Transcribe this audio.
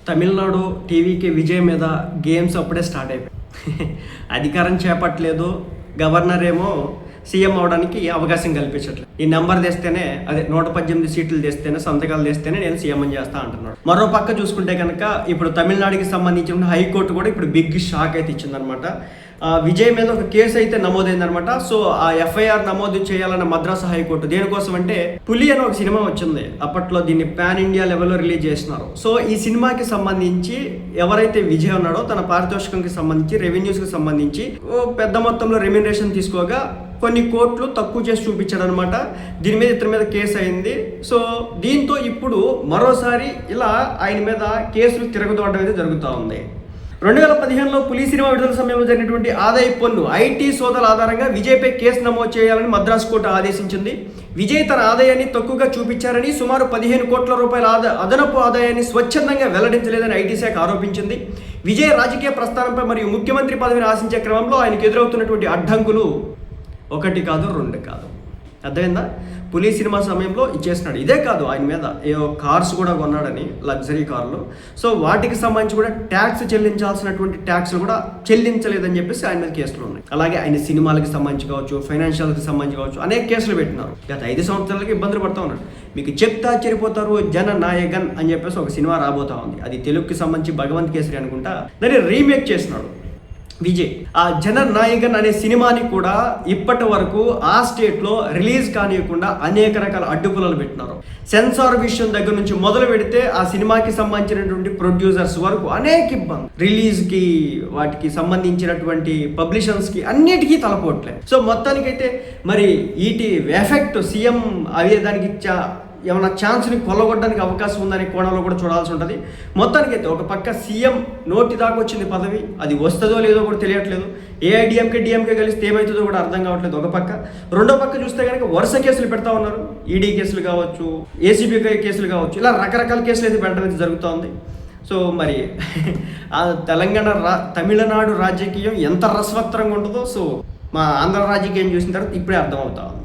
తమిళనాడు టీవీకి విజయ్ మీద గేమ్స్ అప్పుడే స్టార్ట్ అయిపోయాయి. అధికారం చేపట్టలేదు, గవర్నర్ ఏమో సీఎం అవడానికి అవకాశం కల్పించట్లేదు. ఈ నెంబర్ తెస్తేనే, అదే 118 సీట్లు తెస్తేనే, సంతకాలు తెస్తేనే నేను సీఎం అని చేస్తా అంటున్నాడు. మరో పక్క చూసుకుంటే కనుక ఇప్పుడు తమిళనాడుకి సంబంధించిన హైకోర్టు కూడా ఇప్పుడు బిగ్ షాక్ అయితే ఇచ్చిందనమాట. విజయ్ మీద ఒక కేసు అయితే నమోదైందనమాట. సో ఆ ఎఫ్ఐఆర్ నమోదు చేయాలన్న మద్రాసు హైకోర్టు దేనికోసం అంటే పులి అని ఒక సినిమా వచ్చింది అప్పట్లో, దీన్ని పాన్ ఇండియా లెవెల్లో రిలీజ్ చేసినారు. సో ఈ సినిమాకి సంబంధించి ఎవరైతే విజయ్ ఉన్నాడో తన పారితోషికంకి సంబంధించి, రెవెన్యూస్కి సంబంధించి పెద్ద మొత్తంలో రెమ్యునరేషన్ తీసుకోగా కొన్ని కోట్లు తక్కువ చేసి చూపించాడు అనమాట. దీని మీద ఇతని మీద కేసు అయింది. సో దీంతో ఇప్పుడు మరోసారి ఇలా ఆయన మీద కేసులు తిరగదోడడం అయితే జరుగుతూ ఉంది. 2015లో పులి సినిమా విడుదల సమయంలో జరిగినటువంటి ఆదాయ పన్ను ఐటీ సోదాల ఆధారంగా విజయ్పై కేసు నమోదు చేయాలని మద్రాసు కోర్టు ఆదేశించింది. విజయ్ తన ఆదాయాన్ని తక్కువగా చూపించారని, సుమారు 15 కోట్ల రూపాయల అదనపు ఆదాయాన్ని స్వచ్ఛందంగా వెల్లడించలేదని ఐటీ శాఖ ఆరోపించింది. విజయ్ రాజకీయ ప్రస్థానంపై మరియు ముఖ్యమంత్రి పదవిని ఆశించే క్రమంలో ఆయనకు ఎదురవుతున్నటువంటి అడ్డంకులు ఒకటి కాదు, రెండు కాదు. అర్థమైందా? పులి సినిమా సమయంలో ఇచ్చేసినాడు. ఇదే కాదు, ఆయన మీద ఏవో కార్స్ కూడా కొన్నాడని, లగ్జరీ కార్లు. సో వాటికి సంబంధించి కూడా ట్యాక్స్ చెల్లించాల్సినటువంటి ట్యాక్స్లు కూడా చెల్లించలేదని చెప్పేసి ఆయన మీద కేసులు ఉన్నాయి. అలాగే ఆయన సినిమాలకు సంబంధించి కావచ్చు, ఫైనాన్షియల్కి సంబంధించి కావచ్చు, అనేక కేసులు పెట్టినారు. గత 5 సంవత్సరాలకి ఇబ్బందులు పడుతూ ఉన్నాడు. మీకు చెప్తా ఆశ్చర్యపోతారు, జన నాయకన్ అని చెప్పేసి ఒక సినిమా రాబోతా ఉంది. అది తెలుగుకి సంబంధించి భగవంత్ కేసరి అనుకుంటా, దాన్ని రీమేక్ చేసినాడు విజయ్. ఆ జననాయకన్ అనే సినిమాని కూడా ఇప్పటి వరకు ఆ స్టేట్లో రిలీజ్ కానివ్వకుండా అనేక రకాల అడ్డుపులలు పెట్టినారు. సెన్సార్ విషయం దగ్గర నుంచి మొదలు పెడితే ఆ సినిమాకి సంబంధించినటువంటి ప్రొడ్యూసర్స్ వరకు అనేక ఇబ్బంది, రిలీజ్కి, వాటికి సంబంధించినటువంటి పబ్లిషన్స్కి, అన్నిటికీ తలపోట్లే. సో మొత్తానికైతే మరి వీటి ఎఫెక్ట్ సీఎం అయ్యేదానికి ఏమైనా ఛాన్స్ని కొల్లగొట్టడానికి అవకాశం ఉందనే కోణంలో కూడా చూడాల్సి ఉంటుంది. మొత్తానికైతే ఒక పక్క సీఎం నోటి దాకా వచ్చింది పదవి, అది వస్తుందో లేదో కూడా తెలియట్లేదు. ఏఐడిఎంకే కలిస్తే ఏమవుతుందో కూడా అర్థం కావట్లేదు ఒక పక్క. రెండో పక్క చూస్తే కనుక వరుస కేసులు పెడతా ఉన్నారు. ఈడీ కేసులు కావచ్చు, ఏసీబీ కేసులు కావచ్చు, ఇలా రకరకాల కేసులు అయితే పెట్టడం అయితే జరుగుతూ ఉంది. సో మరి ఆ తమిళనాడు రాజకీయం ఎంత రసవత్తరంగా ఉంటుందో, సో మా ఆంధ్ర రాజకీయం చూసిన తర్వాత ఇప్పుడే అర్థమవుతా ఉంది.